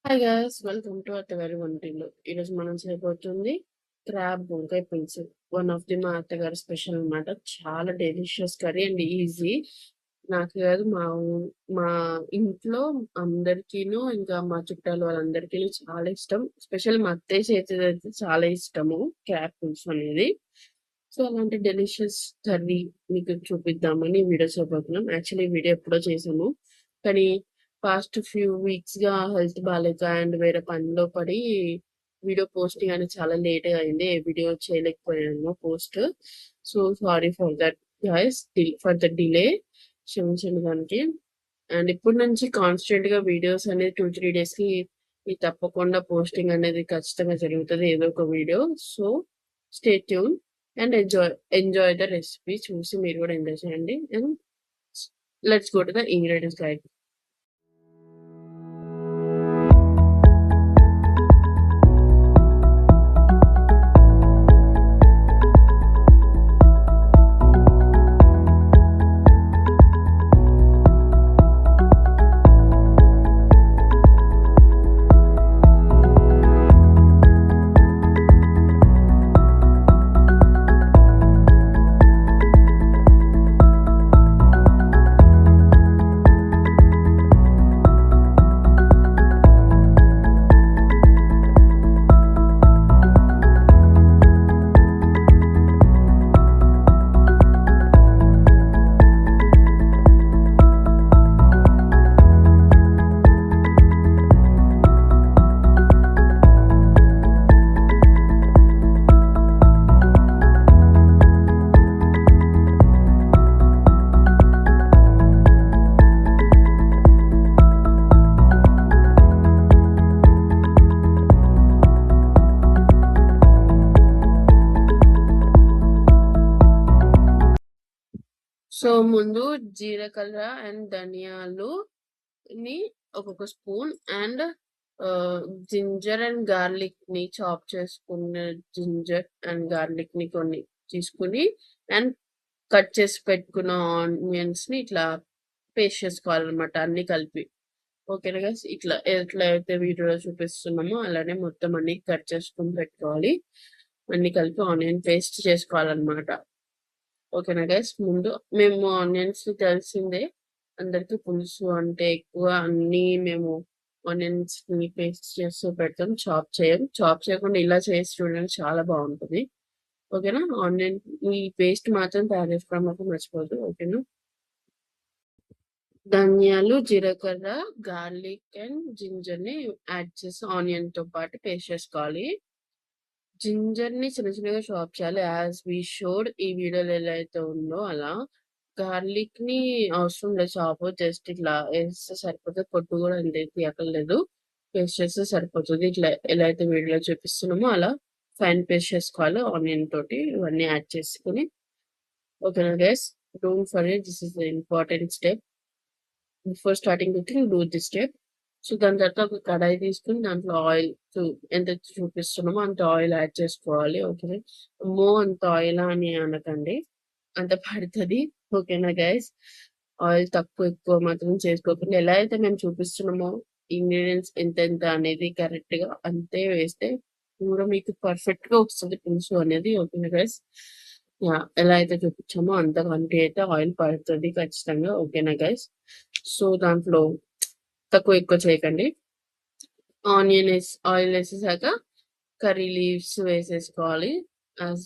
Hi guys, welcome to అత్తగారి వంటిల్లు. ఈరోజు మనం చేయబోతుంది క్రాబ్ వంకాయ పులుసు. వన్ ఆఫ్ ది మా అత్తగారి స్పెషల్ అన్నమాట. చాలా డెలిషియస్ కర్రీ అండ్ ఈజీ. నాకు కాదు, మా ఇంట్లో అందరికీను, ఇంకా మా చుట్టాలు వాళ్ళందరికీ చాలా ఇష్టం. స్పెషల్ మా అత్తయ్య చేతిది అయితే చాలా ఇష్టము క్రాబ్ పులుసు అనేది. సో అలాంటి డెలిషియస్ కర్రీ మీకు చూపిద్దామని వీడియో చేయబోతున్నాం. యాక్చువల్లీ ఈ వీడియో ఎప్పుడో చేసాము, కానీ పాస్ట్ ఫ్యూ వీక్స్ గా హెల్త్ బాగాలేక అండ్ వేరే పనిలో పడి వీడియో పోస్టింగ్ అనేది చాలా లేట్ గా అయింది. ఏ వీడియో చేయలేకపోయాను post. So sorry for that guys, for the delay. క్షమించండి దానికి. అండ్ ఇప్పటి నుంచి కాన్స్టెంట్ గా వీడియోస్ అనేది 2-3 డేస్ కి ఈ తప్పకుండా పోస్టింగ్ అనేది ఖచ్చితంగా జరుగుతుంది, ఏదో ఒక video. So stay tune and enjoy the recipe. చూసి మీరు కూడా ఎంజాయ్ చేయండి. And let's go to the ingredients guide. So ముందు జీలకర్ర అండ్ ధనియాలు ని ఒక్కొక్క spoon, and ginger and garlic ని చాప్ చేసుకున్న జింజర్ అండ్ గార్లిక్ ని కొన్ని తీసుకుని, అండ్ కట్ చేసి పెట్టుకున్న ఆనియన్స్ ని ఇట్లా పేస్ట్ చేసుకోవాలన్నమాట, అన్ని కలిపి. ఓకేనా గైస్, ఇట్లా ఎట్లా అయితే వీడియోలో చూపిస్తున్నామో అలానే మొత్తం అన్ని కట్ చేసుకుని పెట్టుకోవాలి. అన్ని కలిపి ఆనియన్ పేస్ట్ చేసుకోవాలన్నమాట. ఓకేనా గైస్. ముందు మేము ఆనియన్స్ తెలిసిందే, అందరికి పులుసు అంటే ఎక్కువ అన్ని మేము ఆనియన్స్ ని పేస్ట్ చేస్తూ పెడతాం, చాప్ చేయం. చాప్ చేయకుండా ఇలా చేసి చూడండి, చాలా బాగుంటుంది. ఓకేనా. ఆనియన్ ఈ పేస్ట్ మాత్రం తయారు చేసుకోవడం మాత్రం మర్చిపోదు. ఓకేనా. ధనియాలు, జీలకర్ర, గార్లిక్ అండ్ జింజర్ ని యాడ్ చేసి ఆనియన్ తో పాటు పేస్ట్ చేసుకోవాలి. జింజర్ ని చిన్న చిన్నగా చాప్ చేయాలి, యాజ్ వి షోడ్ ఈ వీడియోలో ఎలా అయితే ఉందో అలా. గార్లిక్ ని అవసరం లేదు చాప్, జస్ట్ ఇట్లా వేస్తే సరిపోతుంది. పొట్టు కూడా అంతే తీయక్కర్లేదు, పేస్ట్ చేస్తే సరిపోతుంది. ఇట్లా ఎలా అయితే వీడియోలో చూపిస్తున్నామో అలా ఫైన్ పేస్ట్ చేసుకోవాలి ఆనియన్ తోటి, ఇవన్నీ యాడ్ చేసుకుని. ఓకేనా guys, don't forget, this is the important step. Before starting cooking do this step. So దాని తర్వాత ఒక కడాయి తీసుకుని దాంట్లో ఆయిల్ ఎంత చూపిస్తున్నామో అంత ఆయిల్ యాడ్ చేసుకోవాలి. ఓకే, అమ్మో అంత ఆయిల్ అని అనకండి, అంత పడుతుంది. ఓకేనా గైస్, ఆయిల్ తక్కువ ఎక్కువ మాత్రం చేసుకోకుండా ఎలా అయితే మేము చూపిస్తున్నామో ఇంగ్రీడియంట్స్ ఎంత ఎంత అనేది కరెక్ట్ గా అంతే వేస్తే కూడా మీకు పర్ఫెక్ట్ గా వస్తుంది పులుసు అనేది. ఓకేనా గైస్, ఎలా అయితే చూపించామో అంత కంటే అయితే ఆయిల్ పడుతుంది ఖచ్చితంగా. ఓకేనా గైస్, సో దాంట్లో తక్కువ ఎక్కువ చేయకండి. ఆనియన్ ఆయిల్ వేసేసాక కర్రీ లీవ్స్ వేసేసుకోవాలి, as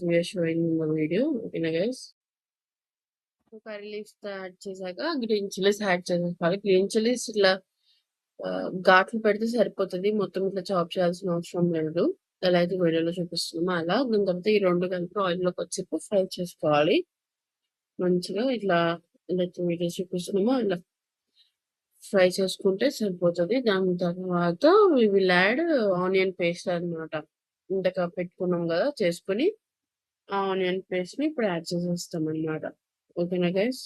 we are showing in the video. ఓకేనా గైస్, కర్రీ లీవ్స్ యాడ్ చేశాక గ్రీన్ చిల్లీస్ యాడ్ చేసేసుకోవాలి. గ్రీన్ చిల్లీస్ ఇట్లా ఘాట్లు పెడితే సరిపోతుంది, మొత్తం ఇట్లా చాప్ చేయాల్సిన అవసరం లేదు. ఎలా అయితే వీడియోలో చూపిస్తున్నామో అలా. దాని తర్వాత ఈ రెండు కలిపి ఆయిల్లోకి వచ్చి ఫ్రై చేసుకోవాలి మంచిగా. ఇట్లా వీడియో చూపిస్తున్నామో ఇలా ఫ్రై చేసుకుంటే సరిపోతుంది. దాని తర్వాత we will add onion paste అనమాట. ఇంతక పెట్టుకున్నాం కదా చేసుకుని, ఆ ఆనియన్ పేస్ట్ ని ఇప్పుడు యాడ్ చేసేస్తాం అనమాట. ఓకేనా గైస్,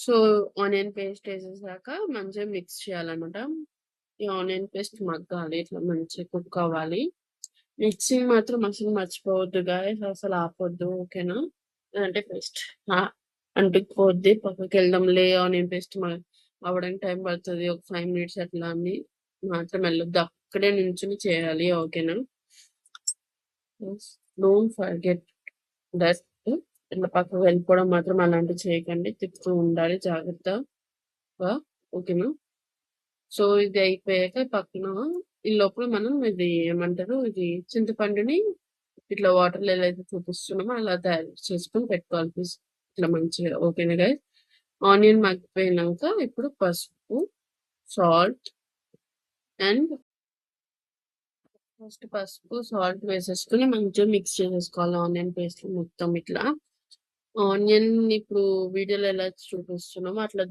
సో ఆనియన్ పేస్ట్ వేసేసాక మంచిగా మిక్స్ చేయాలన్నమాట. ఈ ఆనియన్ పేస్ట్ మగ్గాలి, ఇట్లా మంచిగా కుక్ అవ్వాలి. మిక్సింగ్ మాత్రం అసలు మర్చిపోవద్దు గాయస్, అసలు ఆపొద్దు. ఓకేనా, అంటే పేస్ట్ అంటుకుపోద్ది, పక్కకి వెళ్దాంలే ఆనియన్ పేస్ట్ అవ్వడానికి టైం పడుతది. ఒక 5 మినిట్స్ అట్లా అని మాత్రం వెళ్ళొద్దు. అక్కడే నించొని చేయాలి. ఓకేనా? యెస్. డోంట్ ఫర్గెట్ దట్ ఇట్లా పక్కకు వెళ్ళిపోవడం మాత్రం అలాంటివి చేయకండి. తిప్పుతూ ఉండాలి జాగ్రత్తగా. ఓకేనా? సో, ఇది అయిపోయాక పక్కన ఈ లోపల మనం ఇది ఏమంటారు? ఇది చింతపండుని ఇట్లా వాటర్‌లో ఎలా అయితే చూపిస్తున్నామో అలా తయారు చేసుకొని పెట్టుకోవాలి. ఇట్లా మంచిగా. ఓకేనా గైస్? ఆనియన్ మగ్గిపోయినంక ఇప్పుడు పసుపు, సాల్ట్ అండ్ ఫస్ట్ పసుపు, సాల్ట్ వేసేసుకొని మంచిగా మిక్స్ చేసేసుకోవాలి ఆనియన్ పేస్ట్ మొత్తం ఇట్లా. ఆనియన్ ఇప్పుడు వీడియోలో ఎలా చూపిస్తున్నామో అట్లా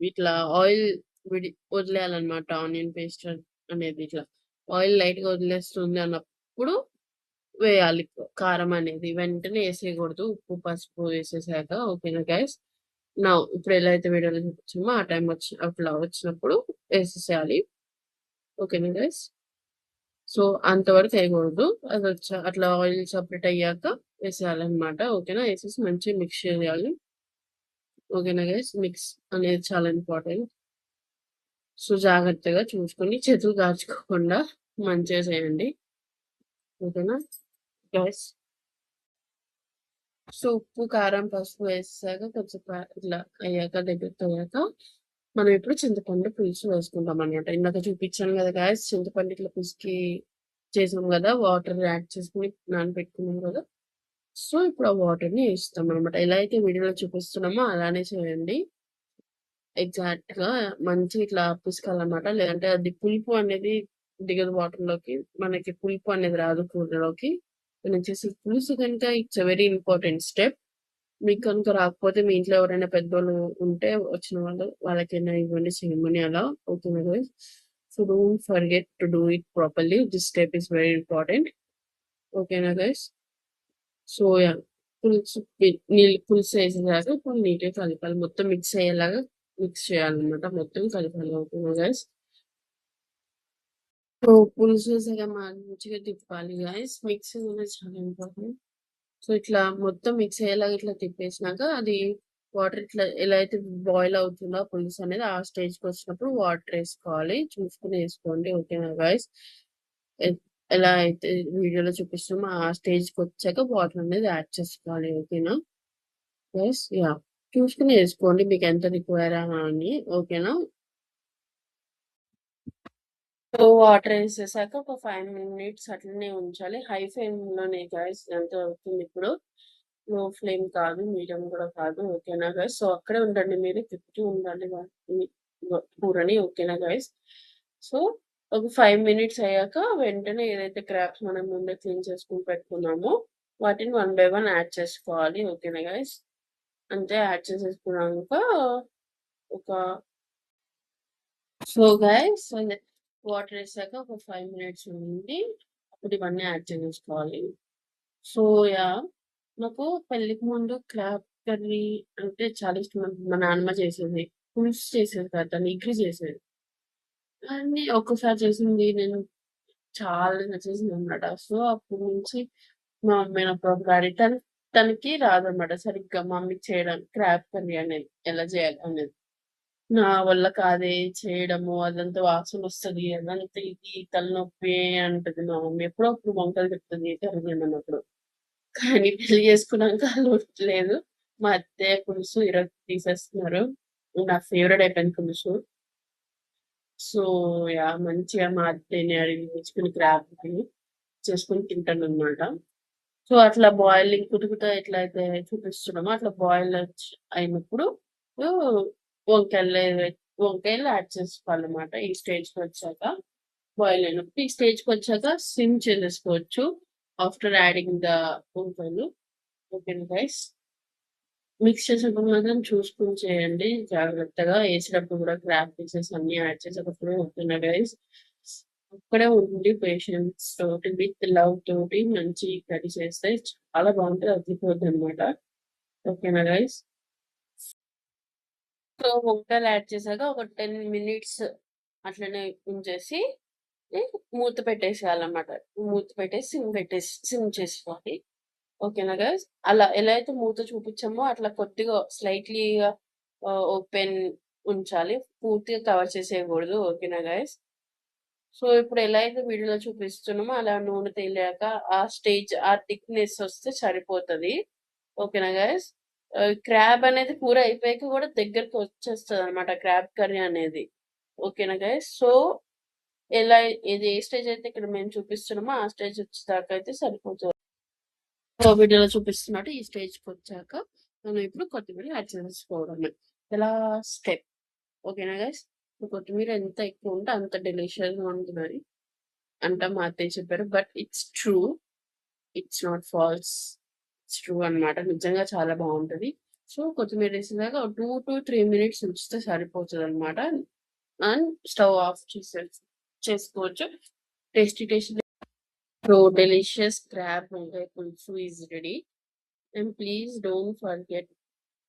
ఇట్లా ఆయిల్ వదిలేయాలన్నమాట ఆనియన్ పేస్ట్ అనేది ఇట్లా. ఆయిల్ లైట్‌గా వదిలేస్తుంది అన్నప్పుడు వేయాలి కారం అనేది. వెంటనే ఏసేయకూడదు. ఉప్పు, పసుపు వేసేసాక. ఓకేనా గైస్? నౌ ఇప్పుడు ఎలా అయితే వీడియోలో చూపించామో ఆ టైం అట్లా వచ్చినప్పుడు ఏసేసేయాలి. ఓకేనా గైస్? సో, అంతవరకు ఎయకూడదు. అట్లా ఆయిల్ సెపరేట్ అయ్యాక వేసేయాలన్నమాట. ఓకేనా? ఏసేసి మంచిగా మిక్స్ చేయాలి. ఓకేనా గైస్? మిక్స్ అనేది చాలా ఇంపార్టెంట్. సో, జాగ్రత్తగా చూసుకొని చేతులు కాల్చుకోకుండా మంచిగా చేయండి. ఓకేనా గైస్? సో, ఉప్పు, కారం, పసుపు వేసేసాక కొంచెం ఇట్లా అయ్యాక దగ్గరకయ్యాక మనం ఇప్పుడు చింతపండు పులుసు వేసుకుంటామనమాట. ఇందాక చూపించాను కదా గైస్ చింతపండు ఇట్లా పిసికి చేసాం గదా! వాటర్ యాడ్ చేసుకొని నానబెట్టుకున్నాం గదా! సో, ఇప్పుడు ఆ వాటర్‌ని ఏస్తామనమాట. ఎలా అయితే వీడియోలో చూపిస్తున్నామో అలానే చేయండి. ఎగ్జాక్ట్‌గా మంచిగా ఇట్లా పిసకాలన్నమాట. లేదంటే అది పులుపు అనేది దిగదు వాటర్‌లోకి. మనకి పులుపు అనేది రాదు కూరలోకి. మనం చేసే పులుసు గనుక it's a very important step. మీకు కనుక రాకపోతే మీ ఇంట్లో ఎవరైనా పెద్దోళ్ళు ఉంటే వచ్చిన వాళ్ళకైనా ఇవ్వండి చేయమని అలా. ఓకేనా guys? So, don't forget to do it properly. This step is very important. ఓకేనా గైస్? So, yeah! పులుసు ఏసేసాక ఇప్పుడు నీట్‌గా కలపాలి. మొత్తం మిక్స్ అయ్యేలాగా మిక్స్ చేయాలన్నమాట. మొత్తం కలపాలి. ఓకేనా గైస్? సో, పులుసు ఏసాక మంచిగా తిప్పాలి గైస్. మిక్సింగ్ అనేది చాలా ఇంపార్టెంట్. సో, ఇట్లా మొత్తం మిక్స్ అయ్యేలాగా ఇట్లా తిప్పేసినాక అది వాటర్ ఇట్లా ఎలా అయితే బాయిల్ అవుతుందో ఆ పులుసు అనేది ఆ స్టేజ్‌కొచ్చినప్పుడు వాటర్ ఏసుకోవాలి. చూసుకొని ఏసుకోండి. ఓకేనా గైస్? ఎ ఎలా అయితే వీడియోలో చూపిస్తున్నామో ఆ స్టేజ్‌కొచ్చాక వాటర్ అనేది యాడ్ చేసుకోవాలి. ఓకేనా గైస్? యాహ్! చూసుకొని ఏసుకోండి మీకెంత రిక్వైరా అని. ఓకేనా? సో, వాటర్ ఏసేసాక ఒక 5 మినిట్స్ అట్లనే ఉంచాలి. హై ఫ్లేమ్‌లోనే గైస్ ఇదంతా అవుతుందిప్పుడు. లో ఫ్లేమ్ కాదు, మీడియం గూడా కాదు. ఓకేనా గైస్? సో, అక్కడే ఉండండి మీరు తిప్పుతూ ఉండాలి వాటిని కూరని. ఓకేనా గైస్? సో, ఒక 5 మినిట్స్ అయ్యాక వెంటనే ఏదైతే క్రాబ్స్ మనం ముందే క్లీన్ చేసుకొని పెట్టుకున్నామో వాటిని వన్ బై వన్ యాడ్ చేసుకోవాలి. ఓకేనా గైస్? అంతే యాడ్ చేసేసుకున్నాక ఒక సో గైస్ వాటర్ ఏసాక ఒక 5 మినిట్స్ ఉండి అప్పుడు ఇవన్నీ యాడ్ చేసేసుకోవాలి. So yeah! నాకు పెళ్ళికి ముందు క్రాబ్ కర్రీ అంటే చాలా ఇష్టం. మా నాన్నమ్మ చేసేది. పులుసు చేసేది కాదు. తను ఇగురు చేసేది. కానీ ఒక్కసారి చేసింది నేను చాలా నచ్చేసిందనమాట. సో అప్పటి నుంచి మా మమ్మీ అప్పుడప్పుడు అడిగి తనకి రాదనమాట సరిగ్గా మమ్మీకి చేయడం క్రాబ్ కర్రీ అనేది ఎలా చేయాలి అనేది. నా వల్ల కాదే చేయడము, అదంతా వాసనొస్తది. అదంతా ఇది తలనొప్పి అంటది మా మమ్మీ. ఎప్పుడో అప్పుడు వంకలు చెప్తది కర్రీ చేయమన్నప్పుడు. కానీ పెళ్లి చేసుకున్నాక అలవాట్లేదు. మా అత్తయ్య పులుసు ఈరోజు తీసేస్తున్నారు. నా ఫేవరెట్ అయిపోయింది పులుసు. So, yeah! మంచిగా మా అత్తయ్యని అడిగి తెచ్చుకొని క్రాబ్‌ని చేసుకొని తింటాననమాట. సో, అట్లా బాయిలింగ్ కుతుకుతా ఎట్లయితే చూపిస్తున్నామో అట్లా అయినప్పుడు ఆహ్, వంకాయలు వంకాయలు యాడ్ చేసుకోవాలన్నమాట. ఈ స్టేజ్‌కొచ్చాక బాయిల్ అయినప్పుడు. ఈ స్టేజ్‌కొచ్చాక సిమ్ చేసేసుకోవచ్చు. ఆఫ్టర్ యాడింగ్ ద వంకాయలు. ఓకేనా గైస్? మిక్స్ చేసేటప్పుడు మాత్రం చూసుకొని చేయండి జాగ్రత్తగా. ఏసేటప్పుడు కూడా క్రాబ్ పీసెస్ అన్నీ యాడ్ చేసేటప్పుడు ఓకేనా గైస్? అక్కడే ఉండి పేషెన్స్ తోటి విత్ లవ్ తోటి మంచి కర్రీ చేస్తే చాలా బావుంటది. అదిరిపోద్దనమాట. ఓకేనా గైస్? సో, వంకాయలు యాడ్ చేశాక ఒక 10 మినిట్స్ అట్లనే ఉంచేసి మూత పెట్టేసేయాలన్నమాట. మూత పెట్టేసి సిమ్ చేసుకోవాలి. ఓకేనా గైస్? అలా ఎలా అయితే మూత చూపిచ్చామో అట్లా కొద్దిగా స్లైట్‌లీగా ఓపెన్ ఉంచాలి. పూర్తిగా కవర్ చేసేయకూడదు. ఓకేనా గైస్? సో, ఇప్పుడు ఎలా అయితే వీడియోలో చూపిస్తున్నామో అలా నూనె తేలాక ఆ స్టేజ్ ఆ థిక్‌నెస్ వస్తే సరిపోతది. ఓకేనా గైస్? క్రాబ్ అనేది కూర అయిపోయాక కూడా దగ్గరికి వచ్చేస్తదనమాట క్రాబ్ కర్రీ అనేది. ఓకేనా గైస్? సో, ఎలా ఇది ఏ స్టేజ్ అయితే ఇక్కడ మేము చూపిస్తున్నామో ఆ స్టేజ్ వచ్చేదాకా అయితే సరిపోతది. సో, వీడియోలో చూపిస్తున్నట్టు ఈ స్టేజ్‌కొచ్చాక మనం ఇప్పుడు కొత్తిమీర యాడ్ చేసుకోవడమే. Last step. ఓకేనా గైస్? కొత్తిమీర ఎంత ఎక్కువ ఉంటే అంత డెలిషియస్‌గా ఉంటదని అంట మా అత్తయ్య చెప్పారు. But it's true. It's not false. It's true అనమాట. నిజంగా చాలా బావుంటది. సో, కొత్తిమీర ఏసినాక 2-3 మినిట్స్ ఉంచితే సరిపోతదనమాట. అండ్ స్టవ్ ఆఫ్ చేసుకోవచ్చు. టేస్టీ so delicious crab వంకాయ పులుసు is ready. And please don't forget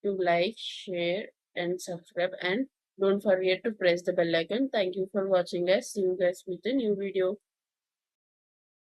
to like, share, and subscribe. And don't forget to press the bell icon. Thank you for watching, guys. See you guys with a new video.